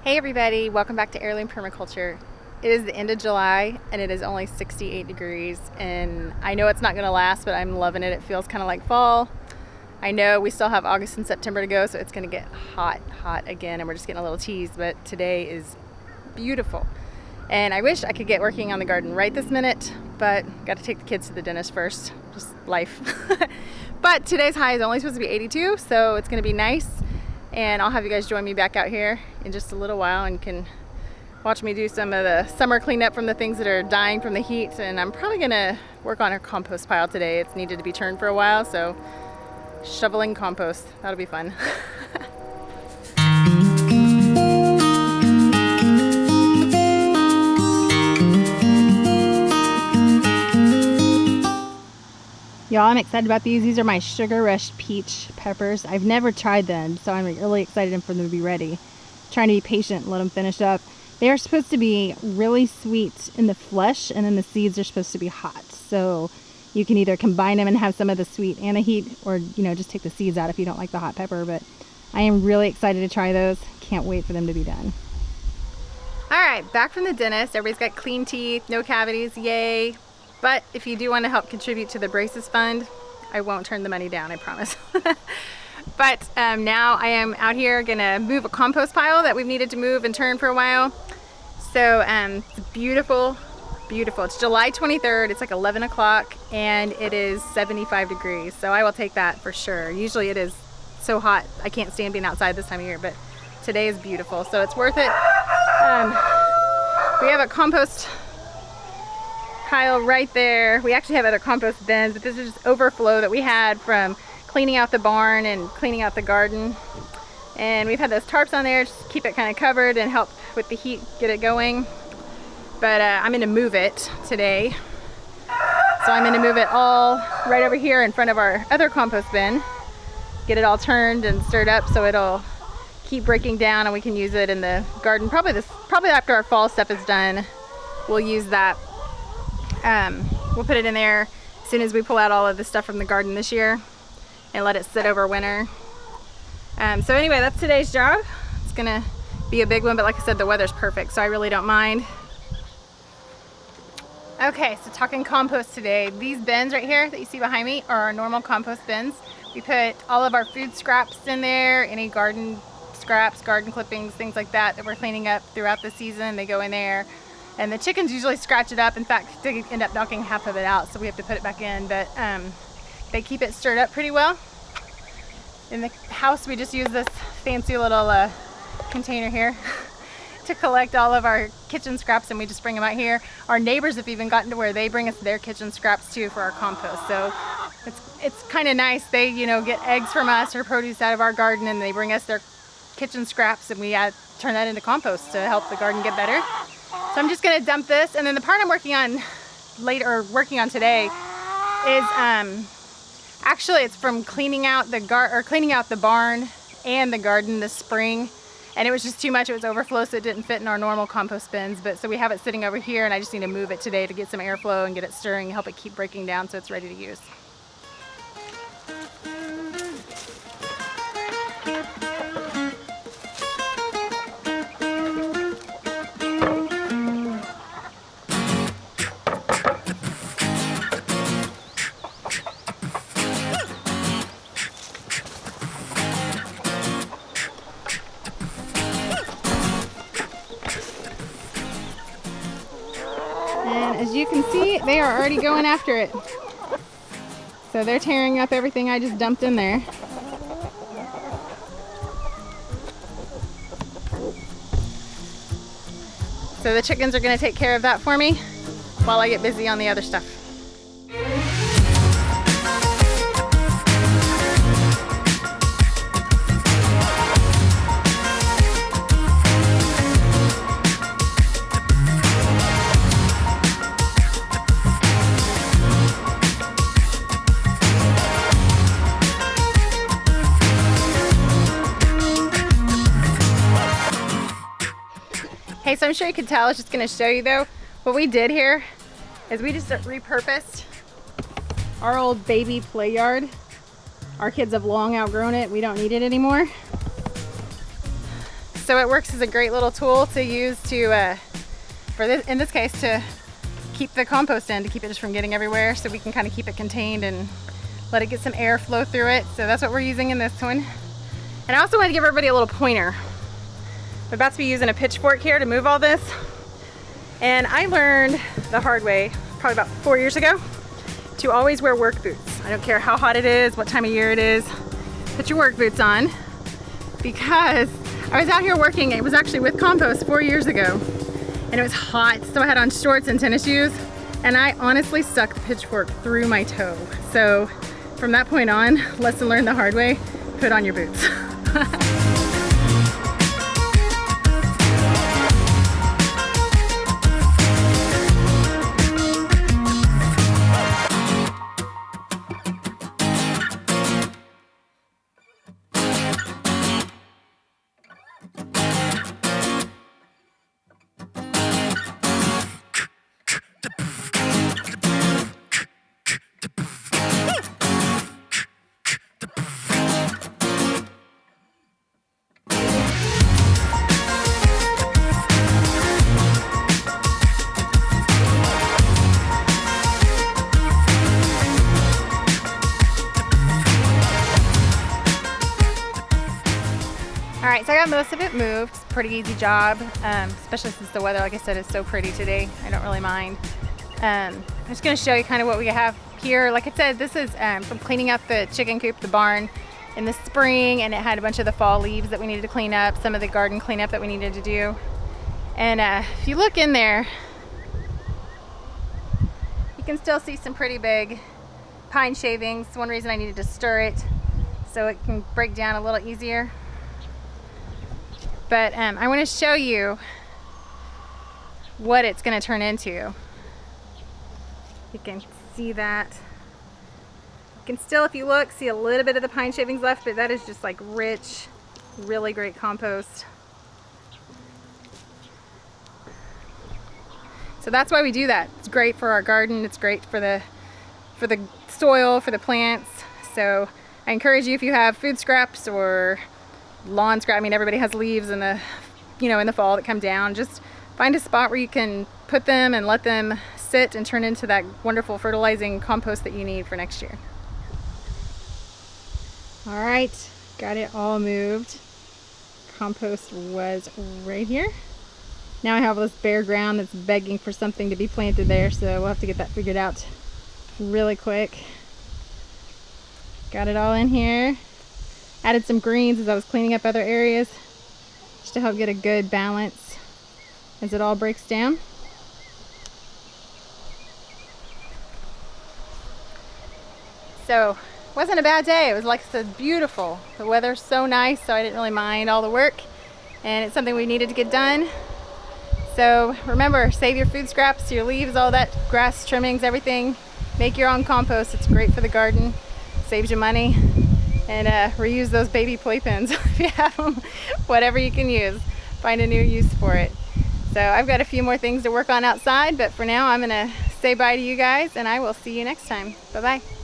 Hey everybody, welcome back to Heirloom Permaculture. It is the end of July and it is only 68 degrees and I know it's not going to last, but I'm loving it. It feels kind of like fall. I know we still have August and September to go, so it's going to get hot again and we're just getting a little teased, but today is beautiful. And I wish I could get working on the garden right this minute, but got to take the kids to the dentist first, just life. But today's high is only supposed to be 82, so it's going to be nice. And I'll have you guys join me back out here in just a little while and can watch me do some of the summer cleanup from the things that are dying from the heat. And I'm probably gonna work on our compost pile today. It's needed to be turned for a while, so shoveling compost, that'll be fun. Y'all, I'm excited about these. These are my Sugar Rush peach peppers. I've never tried them, so I'm really excited for them to be ready. Trying to be patient and let them finish up. They are supposed to be really sweet in the flesh, and then the seeds are supposed to be hot. So you can either combine them and have some of the sweet and the heat, or just take the seeds out if you don't like the hot pepper. But I am really excited to try those. Can't wait for them to be done. All right, back from the dentist. Everybody's got clean teeth, no cavities, yay. But if you do want to help contribute to the braces fund, I won't turn the money down, I promise. But now I am out here gonna move a compost pile that we've needed to move and turn for a while. So it's beautiful, beautiful. It's July 23rd, it's like 11 o'clock and it is 75 degrees. So I will take that for sure. Usually it is so hot, I can't stand being outside this time of year, but today is beautiful, so it's worth it. We have a compost pile right there. We actually have other compost bins, but this is just overflow that we had from cleaning out the barn and cleaning out the garden. And we've had those tarps on there just to keep it kind of covered and help with the heat, get it going. But I'm going to move it today. So I'm going to move it all right over here in front of our other compost bin. Get it all turned and stirred up so it'll keep breaking down and we can use it in the garden. Probably after our fall stuff is done, we'll use that. We'll put it in there as soon as we pull out all of the stuff from the garden this year and let it sit over winter. So anyway, that's today's job. It's gonna be a big one, but like I said, the weather's perfect, so I really don't mind. Okay, so talking compost today. These bins right here that you see behind me are our normal compost bins. We put all of our food scraps in there, any garden scraps, garden clippings, things like that we're cleaning up throughout the season, they go in there. And the chickens usually scratch it up. In fact, they end up knocking half of it out, so we have to put it back in. But they keep it stirred up pretty well. In the house, we just use this fancy little container here to collect all of our kitchen scraps, and we just bring them out here. Our neighbors have even gotten to where they bring us their kitchen scraps too for our compost. So it's kind of nice. They get eggs from us or produce out of our garden, and they bring us their kitchen scraps, and we turn that into compost to help the garden get better. So I'm just gonna dump this, and then the part I'm working on today is actually it's from cleaning out the barn and the garden this spring, and it was just too much. It was overflow, so it didn't fit in our normal compost bins. But so we have it sitting over here, and I just need to move it today to get some airflow and get it stirring and help it keep breaking down so it's ready to use. And as you can see, they are already going after it. So they're tearing up everything I just dumped in there. So the chickens are going to take care of that for me while I get busy on the other stuff. Hey, so I'm sure you can tell, I was just gonna show you though, what we did here is we just repurposed our old baby play yard. Our kids have long outgrown it. We don't need it anymore. So it works as a great little tool to use to, in this case, to keep the compost in, to keep it just from getting everywhere, so we can kind of keep it contained and let it get some air flow through it. So that's what we're using in this one. And I also want to give everybody a little pointer. I'm about to be using a pitchfork here to move all this. And I learned the hard way, probably about 4 years ago, to always wear work boots. I don't care how hot it is, what time of year it is, put your work boots on. Because I was out here working, it was actually with Compost 4 years ago, and it was hot, so I had on shorts and tennis shoes, and I honestly stuck the pitchfork through my toe. So from that point on, lesson learned the hard way, put on your boots. All right, so I got most of it moved. It's a pretty easy job, especially since the weather, like I said, is so pretty today. I don't really mind. I'm just gonna show you kind of what we have here. Like I said, this is from cleaning up the chicken coop, the barn, in the spring, and it had a bunch of the fall leaves that we needed to clean up, some of the garden cleanup that we needed to do. And if you look in there, you can still see some pretty big pine shavings. One reason I needed to stir it so it can break down a little easier. But I want to show you what it's going to turn into. You can see that. You can still, if you look, see a little bit of the pine shavings left, but that is just like rich, really great compost. So that's why we do that. It's great for our garden. It's great for the soil, for the plants. So I encourage you, if you have food scraps or lawn scrap, I mean, everybody has leaves in the, in the fall that come down. Just find a spot where you can put them and let them sit and turn into that wonderful fertilizing compost that you need for next year. All right, got it all moved. Compost was right here. Now I have this bare ground that's begging for something to be planted there, so we'll have to get that figured out really quick. Got it all in here. Added some greens as I was cleaning up other areas, just to help get a good balance as it all breaks down. So, wasn't a bad day. It was, like I said, beautiful. The weather's so nice, so I didn't really mind all the work, and it's something we needed to get done. So remember, save your food scraps, your leaves, all that, grass trimmings, everything. Make your own compost. It's great for the garden, saves you money. And reuse those baby playpens if you have them. Whatever you can use, find a new use for it. So I've got a few more things to work on outside, but for now I'm gonna say bye to you guys, and I will see you next time. Bye bye.